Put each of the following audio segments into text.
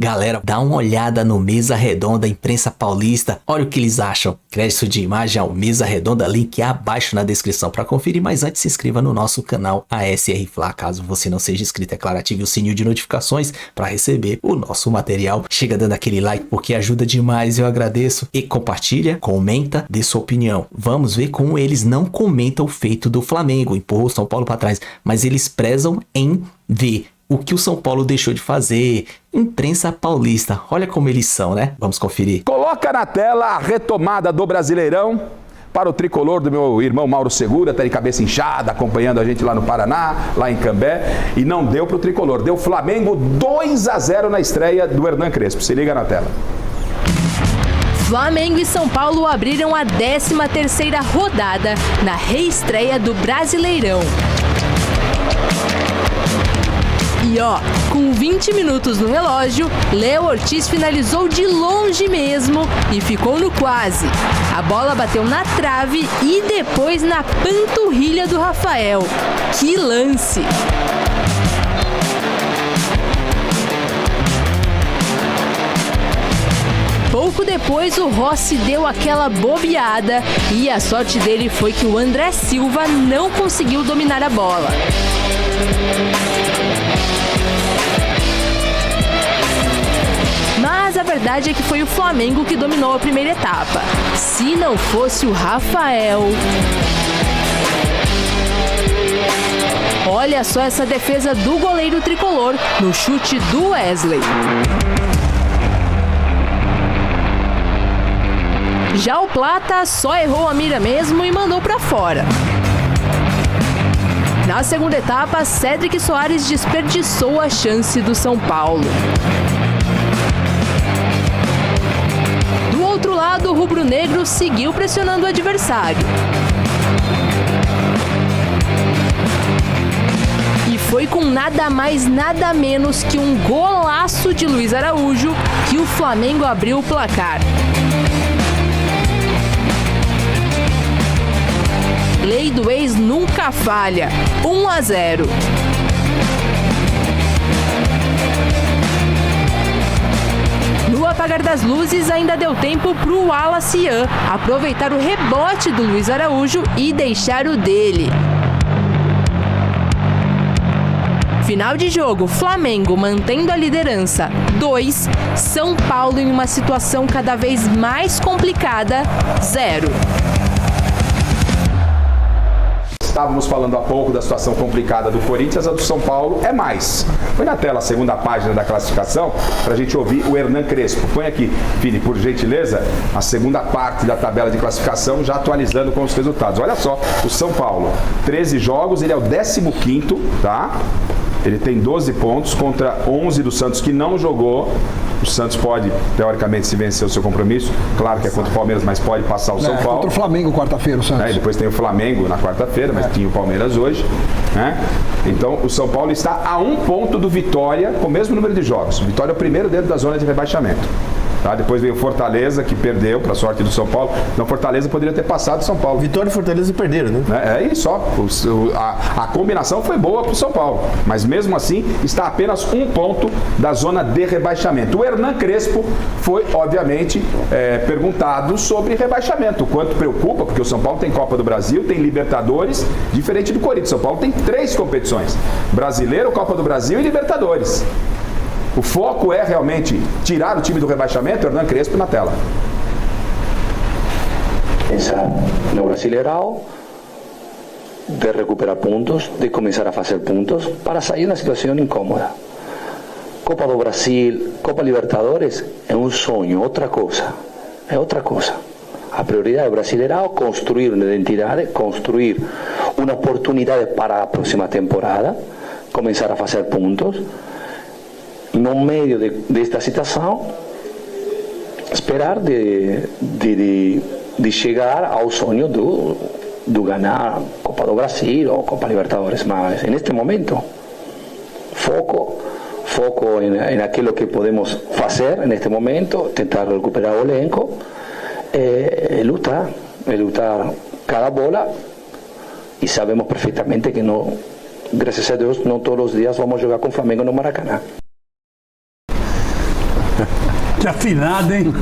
Galera, dá uma olhada no Mesa Redonda Imprensa Paulista. Olha o que eles acham. Crédito de imagem ao Mesa Redonda, link abaixo na descrição para conferir. Mas antes, se inscreva no nosso canal ASR Fla. Caso você não seja inscrito, é claro, ative o sininho de notificações para receber o nosso material. Chega dando aquele like porque ajuda demais, eu agradeço. E compartilha, comenta, dê sua opinião. Vamos ver como eles não comentam o feito do Flamengo. Empurrou o São Paulo para trás, mas eles prezam em ver o que o São Paulo deixou de fazer. Imprensa Paulista, olha como eles são, né? Vamos conferir. Coloca na tela a retomada do Brasileirão para o tricolor do meu irmão Mauro Segura, tá de cabeça inchada, acompanhando a gente lá no Paraná, lá em Cambé, e não deu pro tricolor, deu Flamengo 2-0 na estreia do Hernan Crespo. Se liga na tela. Flamengo e São Paulo abriram a 13ª rodada na reestreia do Brasileirão. E ó, com 20 minutos no relógio, Léo Ortiz finalizou de longe mesmo e ficou no quase. A bola bateu na trave e depois na panturrilha do Rafael. Que lance! Pouco depois, o Rossi deu aquela bobeada e a sorte dele foi que o André Silva não conseguiu dominar a bola. Mas a verdade é que foi o Flamengo que dominou a primeira etapa. Se não fosse o Rafael... Olha só essa defesa do goleiro tricolor no chute do Wesley. Já o Plata só errou a mira mesmo e mandou para fora. Na segunda etapa, Cédric Soares desperdiçou a chance do São Paulo. Do outro lado, o rubro-negro seguiu pressionando o adversário. E foi com nada mais, nada menos que um golaço de Luiz Araújo que o Flamengo abriu o placar. Lei do ex nunca falha. 1-0. No apagar das luzes, ainda deu tempo para o Wallace Ian aproveitar o rebote do Luiz Araújo e deixar o dele. Final de jogo, Flamengo mantendo a liderança 2, São Paulo em uma situação cada vez mais complicada 0. Estávamos falando há pouco da situação complicada do Corinthians, a do São Paulo é mais. Põe na tela a segunda página da classificação para a gente ouvir o Hernan Crespo. Põe aqui, Fili, por gentileza, a segunda parte da tabela de classificação, já atualizando com os resultados. Olha só, o São Paulo, 13 jogos, ele é o 15º, tá? Ele tem 12 pontos contra 11 do Santos, que não jogou. O Santos pode, teoricamente, se vencer o seu compromisso. Claro que é contra o Palmeiras, mas pode passar o São Paulo. Contra o Flamengo quarta-feira, o Santos. Depois tem o Flamengo na quarta-feira, mas tinha o Palmeiras hoje. Né? Então, o São Paulo está a 1 ponto do Vitória, com o mesmo número de jogos. Vitória é o primeiro dentro da zona de rebaixamento. Tá? Depois veio o Fortaleza, que perdeu, para a sorte do São Paulo. Não, Fortaleza poderia ter passado o São Paulo. Vitória e Fortaleza perderam, né? É isso, só. A combinação foi boa para o São Paulo. Mas mesmo assim, está a apenas 1 ponto da zona de rebaixamento. O Hernan Crespo foi, obviamente, perguntado sobre rebaixamento. O quanto preocupa, porque o São Paulo tem Copa do Brasil, tem Libertadores, diferente do Corinthians. São Paulo tem 3 competições: Brasileiro, Copa do Brasil e Libertadores. O foco é realmente tirar o time do rebaixamento. Hernan Crespo na tela. Pensar no Brasileirão, de recuperar pontos, de começar a fazer pontos para sair de uma situação incômoda. Copa do Brasil, Copa Libertadores é um sonho, outra coisa. É outra coisa. A prioridade do Brasileirão, construir uma identidade, construir uma oportunidade para a próxima temporada, começar a fazer pontos. No meio desta situação, esperar de chegar ao sonho do ganhar Copa do Brasil ou Copa Libertadores. Mas, neste momento, foco em aquilo que podemos fazer neste momento, tentar recuperar o elenco, lutar cada bola, e sabemos perfeitamente que não, graças a Deus, não todos os dias vamos jogar com o Flamengo no Maracanã. Que afinado, hein?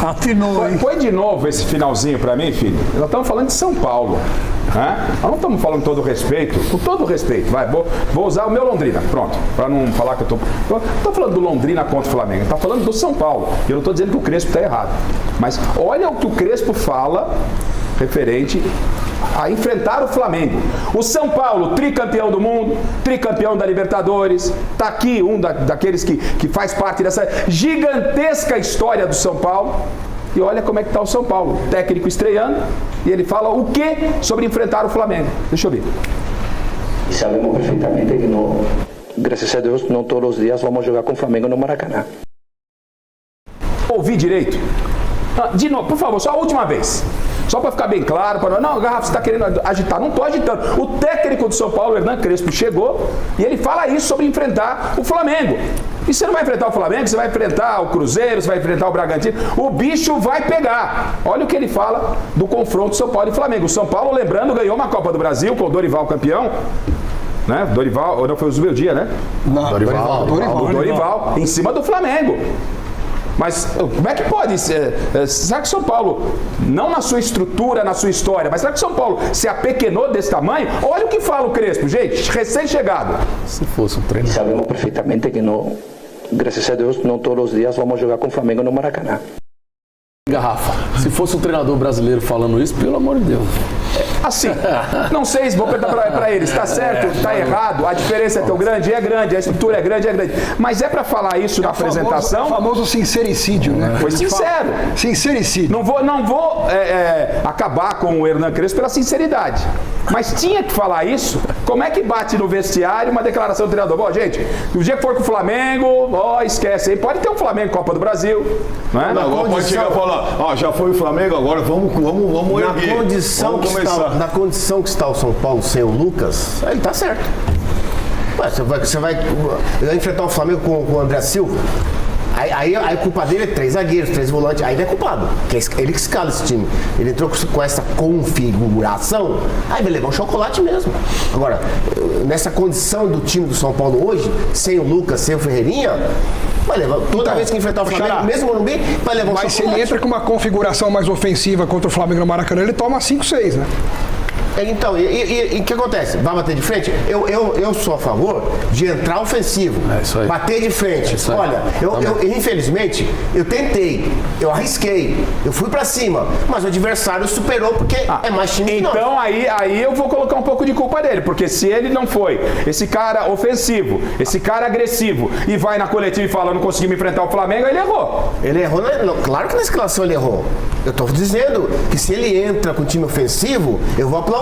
Afinou, hein? Põe de novo esse finalzinho pra mim, filho. Nós estamos falando de São Paulo. Né? Nós não estamos falando com todo respeito. Com todo respeito. Vai, vou usar o meu Londrina. Pronto. Pra não falar que eu tô. Não estou falando do Londrina contra o Flamengo. Está falando do São Paulo. Eu não estou dizendo que o Crespo está errado. Mas olha o que o Crespo fala referente a enfrentar o Flamengo. O São Paulo, tricampeão do mundo, tricampeão da Libertadores, tá aqui um daqueles que faz parte dessa gigantesca história do São Paulo. E olha como é que está o São Paulo, técnico estreando, e ele fala o quê sobre enfrentar o Flamengo? Deixa eu ver. E sabemos perfeitamente que não, graças a Deus, não todos os dias vamos jogar com o Flamengo no Maracanã. Ouvi direito? De novo, por favor, só a última vez. Só para ficar bem claro, não, Garrafa, você está querendo agitar. Não estou agitando. O técnico do São Paulo, Hernan Crespo, chegou e ele fala isso sobre enfrentar o Flamengo. E você não vai enfrentar o Flamengo, você vai enfrentar o Cruzeiro, você vai enfrentar o Bragantino. O bicho vai pegar. Olha o que ele fala do confronto São Paulo e Flamengo. O São Paulo, lembrando, ganhou uma Copa do Brasil com o Dorival campeão. Né? Dorival, ou não foi o Zubeldia, né? Não, Dorival, em cima do Flamengo. Mas como é que pode ser? Será que São Paulo, não na sua estrutura, na sua história, mas será que São Paulo se apequenou desse tamanho? Olha o que fala o Crespo, gente, recém-chegado. Se fosse um treino. Sabemos perfeitamente que não, graças a Deus, não todos os dias vamos jogar com o Flamengo no Maracanã. Garrafa, se fosse um treinador brasileiro falando isso, pelo amor de Deus. Assim, não sei se vou perguntar para eles, está certo, está errado, a diferença é tão grande, a estrutura é grande, mas é para falar isso na apresentação. O famoso sincericídio, né? Foi sincero. Sincericídio. Não vou acabar com o Hernan Crespo pela sinceridade, mas tinha que falar isso. Como é que bate no vestiário uma declaração do treinador? Bom, gente, no dia que for com o Flamengo, esquece aí, pode ter um Flamengo Copa do Brasil, né? Não, agora pode chegar e falar, já foi o Flamengo, agora vamos erguer. Na condição que está o São Paulo sem o Lucas, ele tá certo. Você vai enfrentar o Flamengo com o André Silva, aí a culpa dele é 3 zagueiros, 3 volantes, aí ele é culpado, que é ele que escala esse time. Ele entrou com essa configuração, aí vai levar um chocolate mesmo. Agora, nessa condição do time do São Paulo hoje, sem o Lucas, sem o Ferreirinha, vai levar, toda vez que enfrentar o Flamengo, mesmo no Morumbi, vai levar um chocolate. Mas se ele entra com uma configuração mais ofensiva contra o Flamengo no Maracanã, ele toma 5-6, né? Então, e o que acontece? Vai bater de frente? Eu sou a favor de entrar ofensivo. É isso aí. Bater de frente. Olha, infelizmente, eu tentei, eu arrisquei, eu fui pra cima, mas o adversário superou porque é mais time que nós. Então aí eu vou colocar um pouco de culpa dele, porque se ele não foi esse cara ofensivo, esse cara agressivo, e vai na coletiva e fala, não conseguimos enfrentar o Flamengo, ele errou. Ele errou, claro que na escalação ele errou. Eu tô dizendo que se ele entra com time ofensivo, eu vou aplaudi-lo.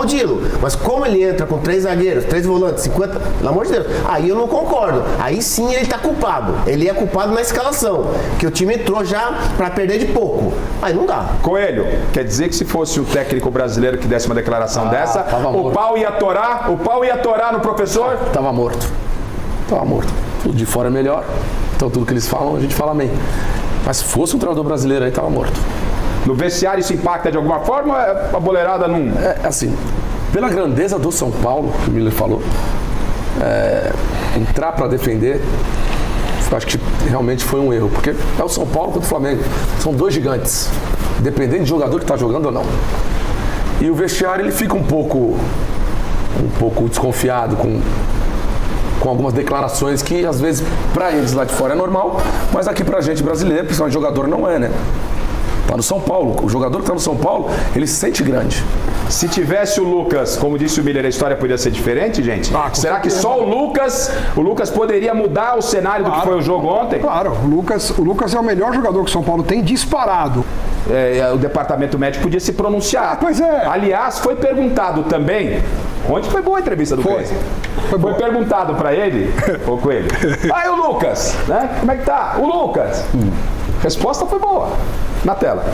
Mas como ele entra com 3 zagueiros, 3 volantes, 50, pelo amor de Deus, aí eu não concordo. Aí sim ele tá culpado. Ele é culpado na escalação, que o time entrou já pra perder de pouco. Aí não dá. Coelho, quer dizer que se fosse o técnico brasileiro que desse uma declaração dessa, o pau ia torar no professor? Tava morto. Tudo de fora é melhor. Então tudo que eles falam, a gente fala amém. Mas se fosse um treinador brasileiro aí, tava morto. No vestiário isso impacta de alguma forma ou a boleirada não... Assim, pela grandeza do São Paulo, que o Miller falou, entrar para defender, eu acho que realmente foi um erro, porque é o São Paulo contra o Flamengo, são 2 gigantes, dependendo de jogador que está jogando ou não. E o vestiário ele fica um pouco desconfiado com algumas declarações que às vezes para eles lá de fora é normal, mas aqui pra gente brasileiro, principalmente jogador, não é, né? Tá no São Paulo, o jogador que tá no São Paulo, ele se sente grande. Se tivesse o Lucas, como disse o Miller, a história poderia ser diferente, gente? Será que só o Lucas poderia mudar o cenário do que foi o jogo ontem? Claro, o Lucas é o melhor jogador que o São Paulo tem disparado. O departamento médico podia se pronunciar. Pois é. Aliás, foi perguntado também, ontem foi boa a entrevista do Crespo. Foi perguntado pra ele, ou com ele, aí o Lucas, né? Como é que tá? O Lucas. Resposta foi boa. Na tela.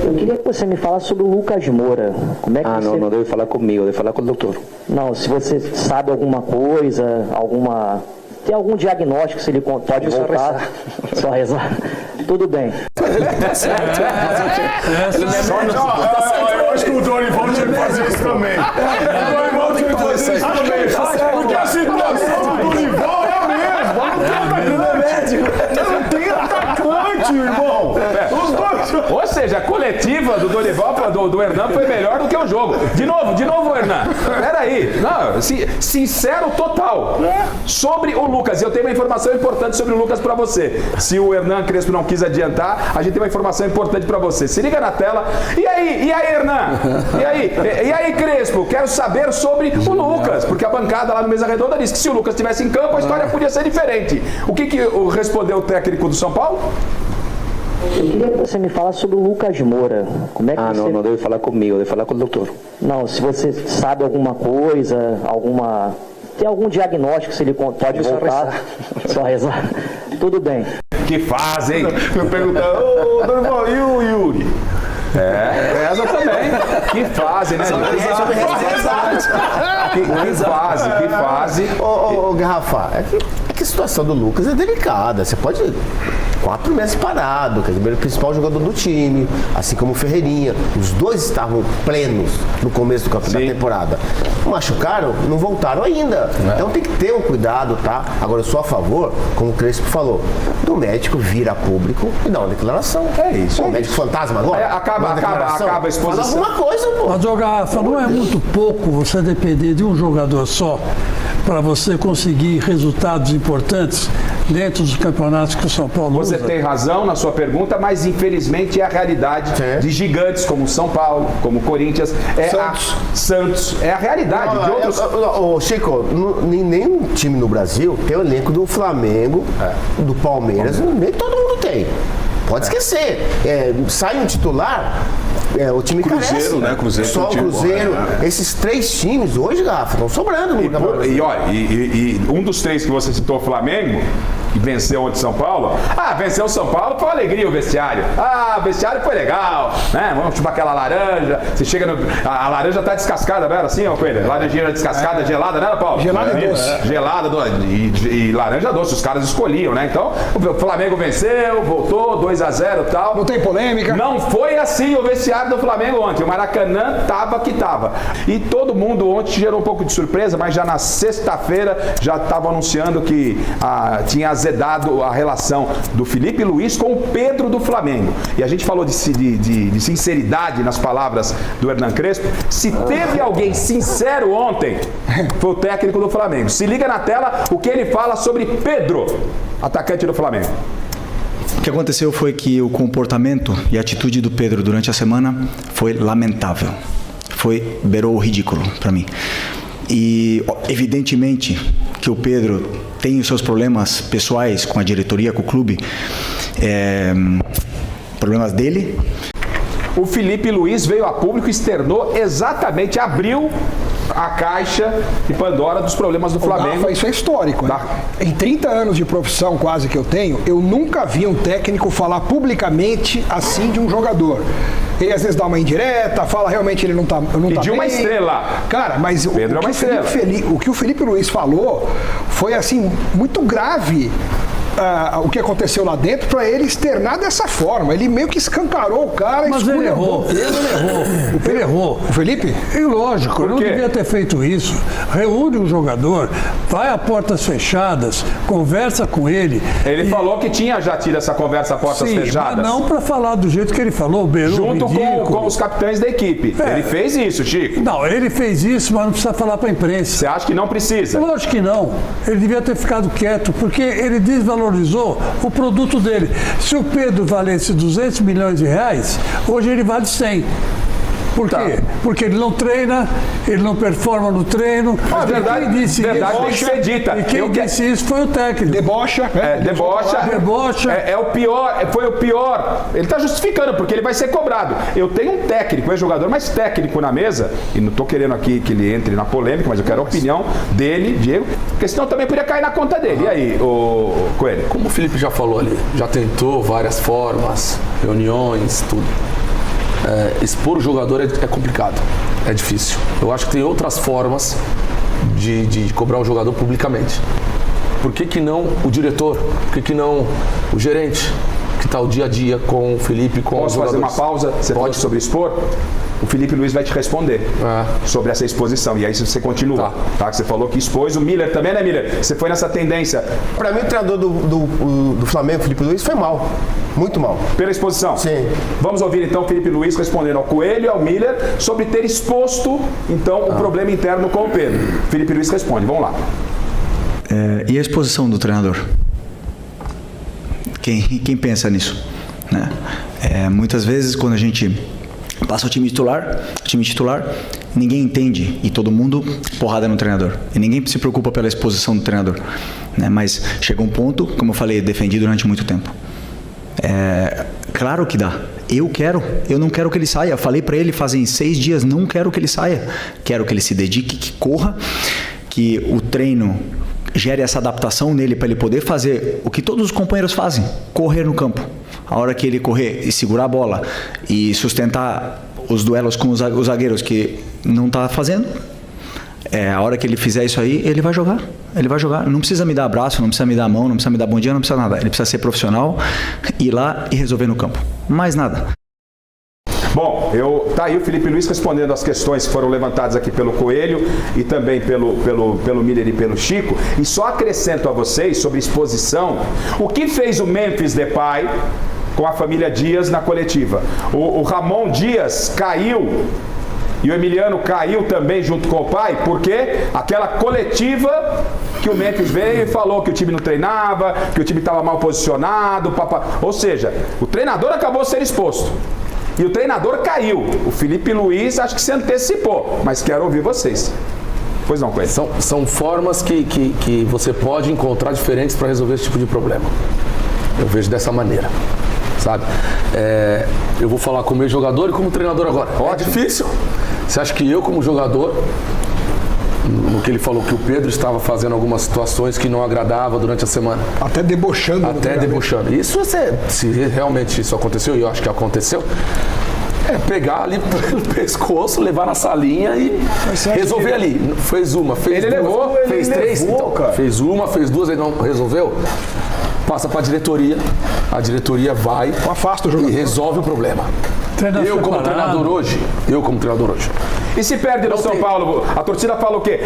Eu queria que você me falasse sobre o Lucas Moura. Como é que você... não deve falar comigo, deve falar com o doutor. Não, se você sabe alguma coisa, tem algum diagnóstico, se ele pode voltar, só rezar. Tudo bem. Eu acho que o Dorival tinha que fazer isso também. O Dorival tinha que fazer isso também. Porque a situação do Dorival é a mesma. Não é médico. seja, a coletiva do Dorival, do Hernan foi melhor do que o jogo. De novo, Hernan. Peraí. Não, sincero total. Sobre o Lucas, eu tenho uma informação importante sobre o Lucas pra você. Se o Hernan Crespo não quis adiantar, a gente tem uma informação importante pra você. Se liga na tela. E aí, Hernan? E aí, Crespo? Quero saber sobre o Lucas, porque a bancada lá no Mesa Redonda disse que se o Lucas estivesse em campo, a história podia ser diferente. O que respondeu o técnico do São Paulo? Eu queria que você me falasse sobre o Lucas Moura. Como é que você... não deve falar comigo, deve falar com o doutor. Não, se você sabe alguma coisa, tem algum diagnóstico, se ele pode voltar, só rezar. Tudo bem. Que fase, hein? Eu perguntava, Dorival, e o Yuri? Reza também. Que fase, né? Que fase. Ô, Garrafa, é que a situação do Lucas é delicada. Você pode 4 meses parado, quer dizer, ele é o principal jogador do time, assim como o Ferreirinha. Os dois estavam plenos no começo da temporada. Machucaram, não voltaram ainda. Então tem que ter um cuidado, tá? Agora eu sou a favor, como o Crespo falou, do médico vir a público e dar uma declaração. É isso. O médico fantasma agora? Acaba a exposição. Fala alguma coisa, pô. Mas, Garrafa, não é muito pouco você depender de um jogador só para você conseguir resultados importantes dentro dos campeonatos que o São Paulo usa? Você tem razão na sua pergunta, mas infelizmente é a realidade de gigantes como o São Paulo, como o Corinthians, Santos. É a realidade de outros... Chico, nenhum time no Brasil tem o elenco do Flamengo, do Palmeiras, nem todo mundo tem. Pode esquecer. Sai um titular, o time Cruzeiro, carece. Né? Cruzeiro. Só o Cruzeiro. Esses 3 times hoje, Garrafa, estão sobrando no campeonato. E um dos 3 que você citou, o Flamengo, que venceu ontem São Paulo. Venceu o São Paulo, foi uma alegria o vestiário. O vestiário foi legal, né? Vamos chupar aquela laranja. Você chega a laranja tá descascada, né? Assim, ó, Coelho? Laranjinha descascada, gelada, né, Paulo? Gelada e doce. Gelada e laranja doce, os caras escolhiam, né? Então, o Flamengo venceu, voltou, 2-0 e tal. Não tem polêmica. Não foi assim o vestiário do Flamengo ontem. O Maracanã tava que tava. E todo mundo ontem gerou um pouco de surpresa, mas já na sexta-feira já estava anunciando que tinha azedado a relação do Felipe Luiz com o Pedro do Flamengo. E a gente falou de sinceridade nas palavras do Hernan Crespo. Se teve alguém sincero ontem, foi o técnico do Flamengo. Se liga na tela o que ele fala sobre Pedro, atacante do Flamengo. O que aconteceu foi que o comportamento e a atitude do Pedro durante a semana foi lamentável. Beirou o ridículo para mim. E evidentemente que o Pedro tem os seus problemas pessoais com a diretoria, com o clube, problemas dele. O Felipe Luiz veio a público e externou exatamente, abriu a caixa de Pandora dos problemas do Flamengo. Rafa, isso é histórico, né? Em 30 anos de profissão quase que eu tenho, eu nunca vi um técnico falar publicamente assim de um jogador. Ele às vezes dá uma indireta, fala realmente ele não tá Pediu uma bem. estrela. Cara, mas o que o Felipe Luiz falou foi assim, muito grave. O que aconteceu lá dentro para ele externar dessa forma. Ele meio que escancarou o cara. Mas ele errou. Ele errou. O Felipe? E lógico, ele não devia ter feito isso. Reúne um jogador, vai a portas fechadas, conversa com ele. Ele falou que já tido essa conversa a portas fechadas. Mas não para falar do jeito que ele falou, beirou junto com os capitães da equipe. Ele fez isso, Chico. Não, ele fez isso, mas não precisa falar para a imprensa. Você acha que não precisa? Lógico que não. Ele devia ter ficado quieto, porque ele desvalorizou o produto dele. Se o Pedro valesse 200 milhões de reais, hoje ele vale 100. Por quê? Porque ele não treina, ele não performa no treino. Mas verdade tem que ser dita. E quem disse isso foi o técnico. Debocha. Debocha. É o pior, foi o pior. Ele está justificando, porque ele vai ser cobrado. Eu tenho um técnico, jogador mais técnico na mesa, e não estou querendo aqui que ele entre na polêmica, mas eu quero a opinião dele, Diego, porque senão também poderia cair na conta dele. E aí, o Coelho? Como o Felipe já falou ali, já tentou várias formas, reuniões, tudo. Expor o jogador é complicado, é difícil. Eu acho que tem outras formas de cobrar um jogador publicamente. Por que não o diretor? Por que não o gerente? que está o dia a dia com o Felipe, com os jogadores. Posso fazer uma pausa? Você pode sobre expor? O Felipe Luiz vai te responder sobre essa exposição. E aí você continua. Tá? Você falou que expôs o Miller também, né, Miller? Você foi nessa tendência. Para mim, o treinador do Flamengo, Felipe Luiz, foi mal. Muito mal. Pela exposição? Sim. Vamos ouvir então o Felipe Luiz respondendo ao Coelho e ao Miller sobre ter exposto então o problema interno com o Pedro. Felipe Luiz responde. Vamos lá. E a exposição do treinador? Quem pensa nisso? Né? Muitas vezes, quando a gente passa o time titular, ninguém entende e todo mundo porrada no treinador. E ninguém se preocupa pela exposição do treinador. Né? Mas chega um ponto, como eu falei, defendi durante muito tempo. Claro que dá. Eu não quero que ele saia. Falei para ele fazem 6 dias, não quero que ele saia. Quero que ele se dedique, que corra, que o treino gere essa adaptação nele para ele poder fazer o que todos os companheiros fazem, correr no campo. A hora que ele correr e segurar a bola e sustentar os duelos com os zagueiros que não está fazendo, a hora que ele fizer isso aí, ele vai jogar. Ele vai jogar. Não precisa me dar abraço, não precisa me dar a mão, não precisa me dar bom dia, não precisa nada. Ele precisa ser profissional, ir lá e resolver no campo. Mais nada. Bom, tá aí o Felipe Luiz respondendo as questões que foram levantadas aqui pelo Coelho e também pelo Miller e pelo Chico. E só acrescento a vocês sobre exposição, o que fez o Memphis Depay com a família Dias na coletiva. O Ramon Dias caiu e o Emiliano caiu também junto com o pai, porque aquela coletiva que o Memphis veio e falou que o time não treinava, que o time estava mal posicionado, ou seja, o treinador acabou sendo exposto. E o treinador caiu. O Felipe Luiz acho que se antecipou, mas quero ouvir vocês. Pois não, Coelho. São formas que você pode encontrar diferentes para resolver esse tipo de problema. Eu vejo dessa maneira, sabe? Eu vou falar como jogador e como treinador agora. É difícil. Você acha que eu, como jogador, no que ele falou que o Pedro estava fazendo algumas situações que não agradava durante a semana. Até debochando. Até debochando. Isso, se realmente isso aconteceu, e eu acho que aconteceu, pegar ali pelo pescoço, levar na salinha e resolver ali. Fez uma, fez ele duas, levou, fez ele três, levou, então, fez uma, fez duas, ele não resolveu. Passa para a diretoria vai afasta o jogador e resolve o problema. Eu como treinador hoje. E se perde no São Paulo, a torcida fala o quê?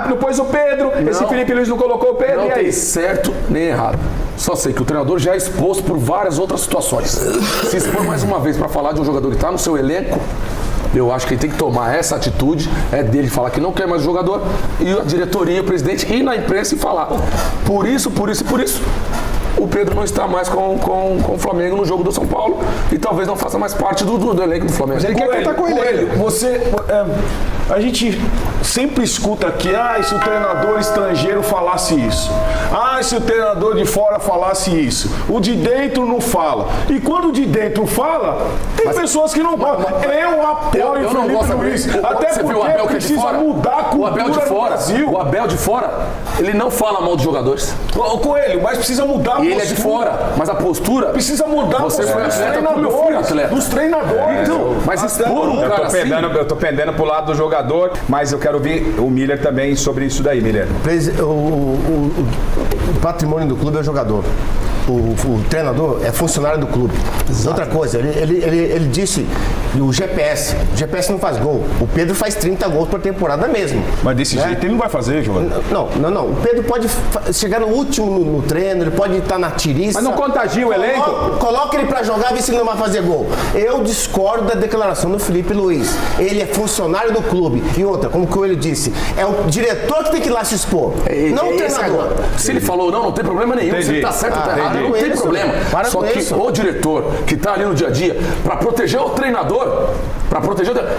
Não pôs o Pedro, esse Felipe Luiz não colocou o Pedro, não e aí? Não tem certo nem errado. Só sei que o treinador já é exposto por várias outras situações. Se expor mais uma vez para falar de um jogador que está no seu elenco, eu acho que ele tem que tomar essa atitude, dele falar que não quer mais o jogador, e a diretoria, o presidente, ir na imprensa e falar por isso, o Pedro não está mais com o Flamengo no jogo do São Paulo e talvez não faça mais parte do elenco do Flamengo. Mas ele quer contar com ele. A gente sempre escuta aqui, se o treinador estrangeiro falasse isso. Se o treinador de fora falasse isso. O de dentro não fala. E quando o de dentro fala, tem pessoas que não falam. Eu apoio o Felipe Luiz. Até porque precisa mudar a cultura no Brasil. O Abel de fora, ele não fala mal dos jogadores. Coelho, mas precisa mudar a postura. Ele é de fora, mas a postura... Precisa mudar a postura dos treinadores. Então, mas expor um cara assim... Eu tô pendendo pro lado do jogador, mas eu quero ouvir o Miller também sobre isso daí, Miller. O patrimônio do clube é o jogador. O treinador é funcionário do clube. Exato. Outra coisa, ele disse o GPS não faz gol. O Pedro faz 30 gols por temporada mesmo. Mas desse jeito ele não vai fazer, jogador. Não. O Pedro pode chegar no último no treino, ele pode estar na tiriça. Mas não contagia o elenco? Coloca ele pra jogar, vê se ele não vai fazer gol. Eu discordo da declaração do Felipe Luiz. Ele é funcionário do clube. E outra, como que ele disse, é o diretor que tem que ir lá se expor, não o treinador. Se ele falou não tem problema nenhum. Se ele tá certo ou tá errado, não tem problema. Só que o diretor que tá ali no dia a dia, pra proteger o treinador,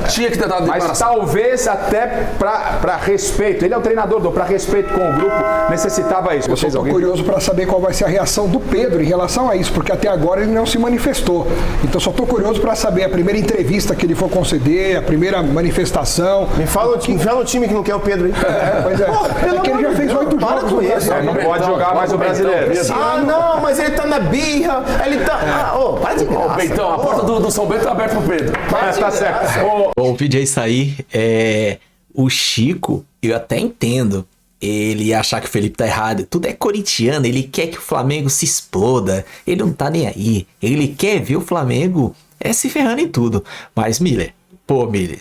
tinha que ter dado declaração. Mas talvez até pra respeito, ele é o treinador, pra respeito com o grupo, necessitava isso. Eu só estou curioso para saber qual vai ser a reação do Pedro em relação a isso, porque até agora ele não se manifestou. Então só estou curioso para saber a primeira entrevista que ele for conceder, a primeira manifestação. Me fala o time que não quer o Pedro aí. Pois é. Porque ele já fez 8 jogos no Brasil. Não pode jogar mais o brasileiro. Não, mas ele tá na birra, ele tá... para de graça. Bentão, a porta do São Bento tá aberta pro Pedro. Tá certo. Bom, o vídeo é isso aí. O Chico, eu até entendo ele ia achar que o Felipe tá errado. Tudo é corintiano, ele quer que o Flamengo se exploda. Ele não tá nem aí. Ele quer ver o Flamengo se ferrando em tudo. Mas, Miller,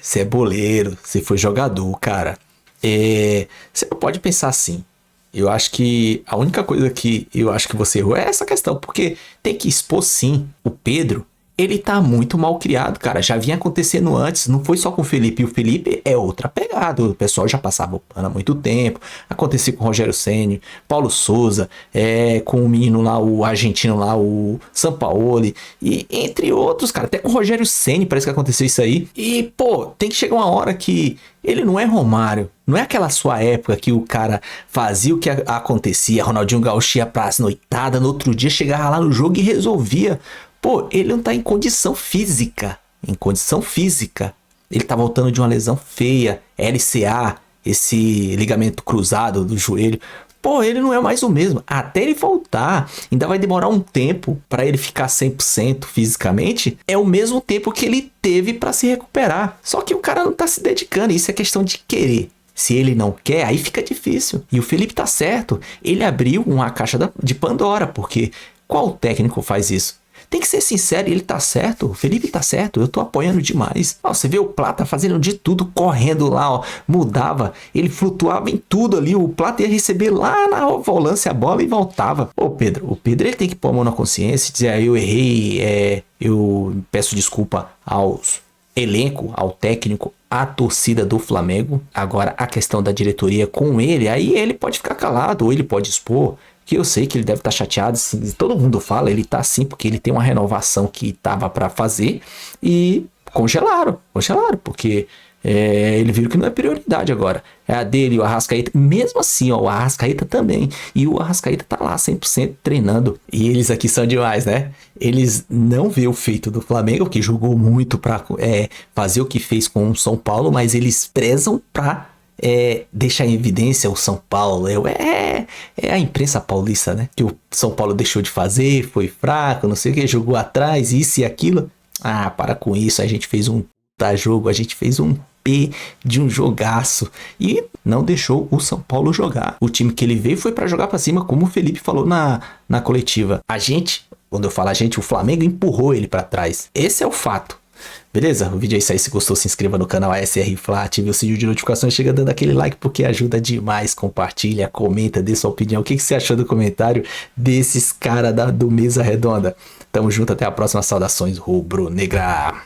você é boleiro, você foi jogador, cara. Você não pode pensar assim. Eu acho que a única coisa que eu acho que você errou é essa questão, porque tem que expor sim. O Pedro, ele tá muito mal criado, cara. Já vinha acontecendo antes, não foi só com o Felipe. E o Felipe é outra pegada. O pessoal já passava o pano há muito tempo. Aconteceu com o Rogério Ceni, Paulo Souza, com o menino lá, o argentino lá, o Sampaoli, e entre outros, cara. Até com o Rogério Ceni parece que aconteceu isso aí. E, tem que chegar uma hora que ele não é Romário. Não é aquela sua época que o cara fazia o que acontecia. Ronaldinho Gaúcho ia pras noitadas, no outro dia chegava lá no jogo e resolvia. Ele não tá em condição física. Ele tá voltando de uma lesão feia. LCA, esse ligamento cruzado do joelho. Ele não é mais o mesmo. Até ele voltar, ainda vai demorar um tempo para ele ficar 100% fisicamente. É o mesmo tempo que ele teve para se recuperar. Só que o cara não tá se dedicando. Isso é questão de querer. Se ele não quer, aí fica difícil. E o Felipe tá certo. Ele abriu uma caixa de Pandora, porque qual técnico faz isso? Tem que ser sincero, ele tá certo, o Felipe tá certo, eu tô apoiando demais. Você vê o Plata fazendo de tudo, correndo lá, mudava, ele flutuava em tudo ali, o Plata ia receber lá na volância a bola e voltava. O Pedro ele tem que pôr a mão na consciência e dizer, eu errei, eu peço desculpa aos elenco, ao técnico, à torcida do Flamengo. Agora a questão da diretoria com ele, aí ele pode ficar calado ou ele pode expor. Que eu sei que ele deve estar chateado, assim, todo mundo fala, ele tá assim porque ele tem uma renovação que tava para fazer e congelaram, porque ele viu que não é prioridade agora, é a dele, o Arrascaeta, mesmo assim, o Arrascaeta também, e o Arrascaeta tá lá 100% treinando, e eles aqui são demais, né? Eles não vê o feito do Flamengo, que jogou muito para fazer o que fez com o São Paulo, mas eles prezam pra deixar em evidência o São Paulo. É a imprensa paulista, né? Que o São Paulo deixou de fazer, foi fraco, não sei o que, jogou atrás, isso e aquilo. Para com isso, a gente fez um jogo, a gente fez um P de um jogaço e não deixou o São Paulo jogar. O time que ele veio foi para jogar para cima, como o Felipe falou na coletiva. Quando eu falo a gente, o Flamengo empurrou ele para trás. Esse é o fato. Beleza? O vídeo é isso aí. Se gostou, se inscreva no canal ASR Fla, ative o sininho de notificações, chega dando aquele like porque ajuda demais. Compartilha, comenta, dê sua opinião. O que você achou do comentário desses caras do Mesa Redonda? Tamo junto, até a próxima. Saudações rubro-negra.